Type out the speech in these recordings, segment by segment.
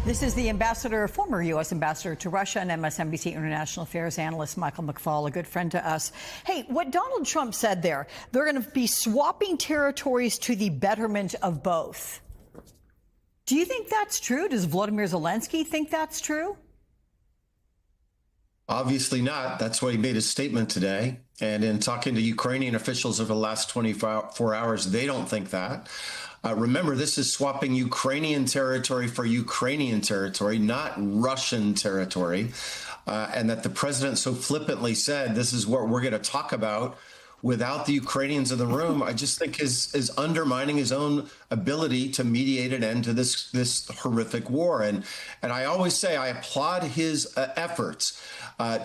This is the former U.S. ambassador to Russia and MSNBC international affairs analyst Michael McFaul, a good friend to us. Hey, what Donald Trump said there, they're going to be swapping territories to the betterment of both. Do you think that's true? Does Volodymyr Zelensky think that's true? Obviously not. That's why he made his statement today. And in talking to Ukrainian officials over the last 24 hours, they don't think that. Remember, this is swapping Ukrainian territory for Ukrainian territory, not Russian territory. And that the president so flippantly said, this is what we're going to talk about without the Ukrainians in the room, I just think is undermining his own ability to mediate an end to this horrific war. And I always say I applaud his efforts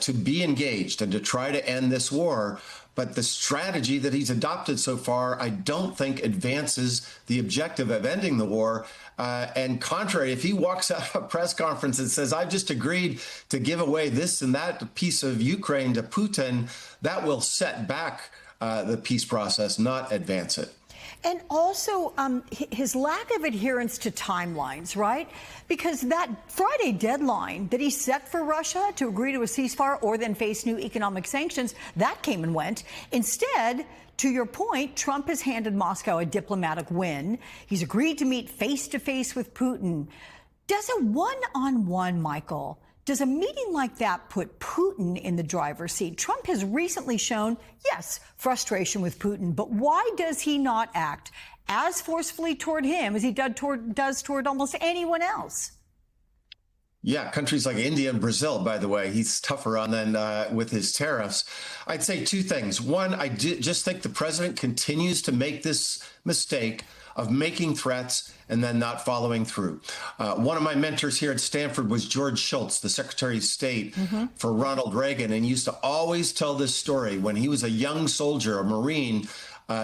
to be engaged and to try to end this war. But the strategy that he's adopted so far, I don't think advances the objective of ending the war. And contrary, if he walks out of a press conference and says, I've just agreed to give away this and that piece of Ukraine to Putin, that will set back the peace process, not advance it. And also his lack of adherence to timelines, right? Because that Friday deadline that he set for Russia to agree to a ceasefire or then face new economic sanctions, that came and went. Instead, to your point, Trump has handed Moscow a diplomatic win. He's agreed to meet face-to-face with Putin. Does a one-on-one, Michael, does a meeting like that put Putin in the driver's seat? Trump has recently shown, yes, frustration with Putin, but why does he not act as forcefully toward him as he does toward almost anyone else? Yeah, countries like India and Brazil, by the way, he's tougher on than with his tariffs. I'd say two things. One, I just think the president continues to make this mistake of making threats and then not following through. One of my mentors here at Stanford was George Shultz, the Secretary of State for Ronald Reagan, and used to always tell this story. When he was a young soldier, a Marine,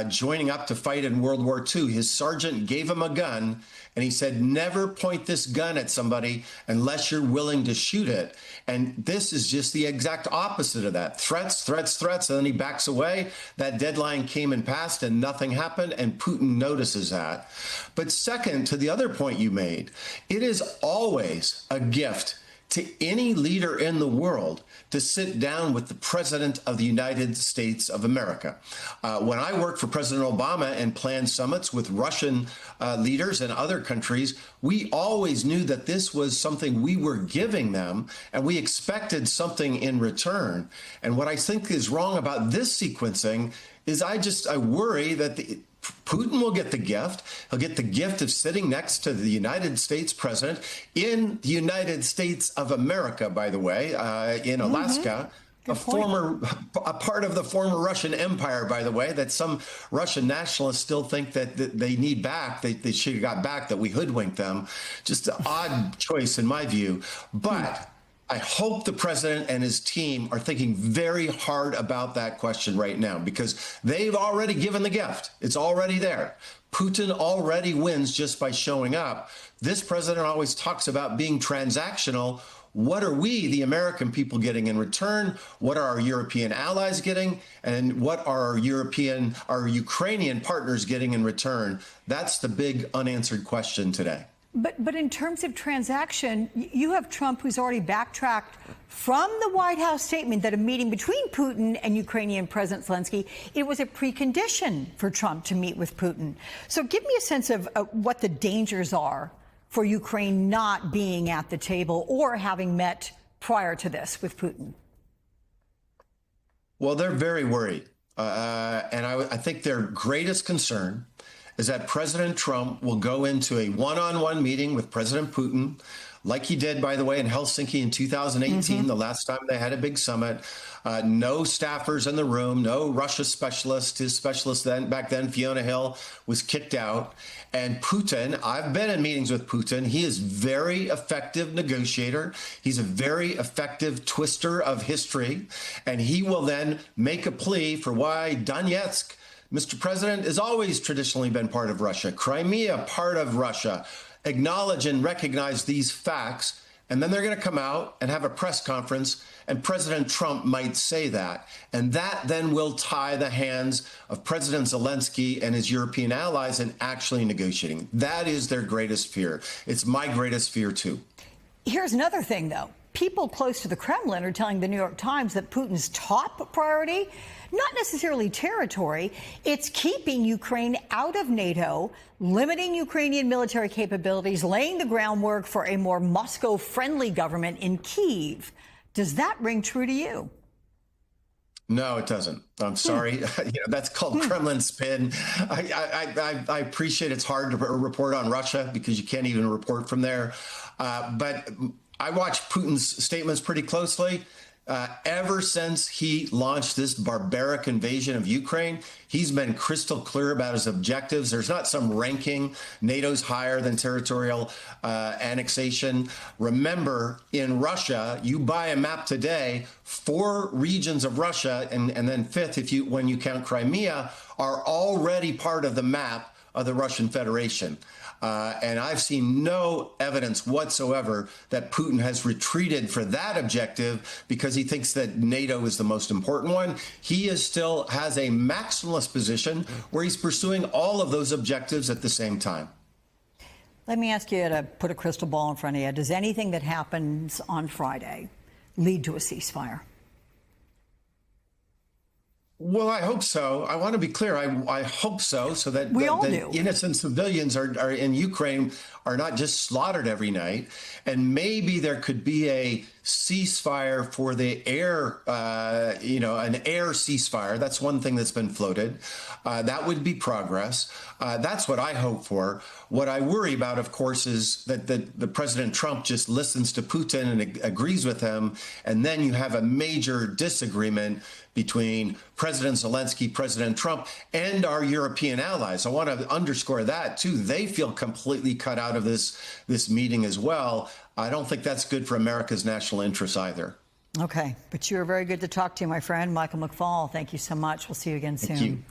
joining up to fight in World War II, his sergeant gave him a gun, and he said, never point this gun at somebody unless you're willing to shoot it. And this is just the exact opposite of that. Threats, threats, threats, and then he backs away. That deadline came and passed, and nothing happened, and Putin notices that. But second, to the other point you made, it is always a gift to any leader in the world to sit down with the President of the United States of America. When I worked for President Obama and planned summits with Russian leaders and other countries, we always knew that this was something we were giving them, and we expected something in return. And what I think is wrong about this sequencing is I worry that Putin will get the gift. He'll get the gift of sitting next to the United States president in the United States of America, by the way, in Alaska. A part of the former Russian Empire, by the way, that some Russian nationalists still think that they need back. They should have got back, that we hoodwinked them. Just an odd choice in my view. But I hope the president and his team are thinking very hard about that question right now, because they've already given the gift. It's already there. Putin already wins just by showing up. This president always talks about being transactional. What are we, the American people, getting in return? What are our European allies getting? And what are our Ukrainian partners getting in return? That's the big unanswered question today. But in terms of transaction, you have Trump, who's already backtracked from the White House statement that a meeting between Putin and Ukrainian President Zelensky, it was a precondition for Trump to meet with Putin. So give me a sense of what the dangers are for Ukraine not being at the table or having met prior to this with Putin. Well, they're very worried. And I think their greatest concern is that President Trump will go into a one-on-one meeting with President Putin, like he did, by the way, in Helsinki in 2018, the last time they had a big summit. No staffers in the room, no Russia specialist. His specialist back then, Fiona Hill, was kicked out. And Putin, I've been in meetings with Putin. He is very effective negotiator. He's a very effective twister of history. And he will then make a plea for why Donetsk, Mr. President, has always traditionally been part of Russia. Crimea, part of Russia. Acknowledge and recognize these facts. And then they're going to come out and have a press conference, and President Trump might say that. And that then will tie the hands of President Zelensky and his European allies in actually negotiating. That is their greatest fear. It's my greatest fear, too. Here's another thing, though. People close to the Kremlin are telling the New York Times that Putin's top priority, not necessarily territory, it's keeping Ukraine out of NATO, limiting Ukrainian military capabilities, laying the groundwork for a more Moscow-friendly government in Kyiv. Does that ring true to you? No, it doesn't. I'm sorry. That's called Kremlin spin. I appreciate it's hard to report on Russia because you can't even report from there. But I watch Putin's statements pretty closely. Ever since he launched this barbaric invasion of Ukraine, he's been crystal clear about his objectives. There's not some ranking. NATO's higher than territorial annexation. Remember, in Russia, you buy a map today, 4 regions of Russia, and then 5th, when you count Crimea, are already part of the map of the Russian Federation. And I've seen no evidence whatsoever that Putin has retreated for that objective because he thinks that NATO is the most important one. He still has a maximalist position where he's pursuing all of those objectives at the same time. Let me ask you to put a crystal ball in front of you. Does anything that happens on Friday lead to a ceasefire? Well, I hope so. I want to be clear. I hope so that we all that do. Innocent civilians are in Ukraine are not just slaughtered every night. And maybe there could be a ceasefire for the air, an air ceasefire. That's one thing that's been floated. That would be progress. That's what I hope for. What I worry about, of course, is that the President Trump just listens to Putin and agrees with him. And then you have a major disagreement between President Zelensky, President Trump, and our European allies. I want to underscore that, too. They feel completely cut out of this meeting as well. I don't think that's good for America's national interests either. Okay, but you're very good to talk to, my friend. Michael McFaul, thank you so much. We'll see you again soon. Thank you.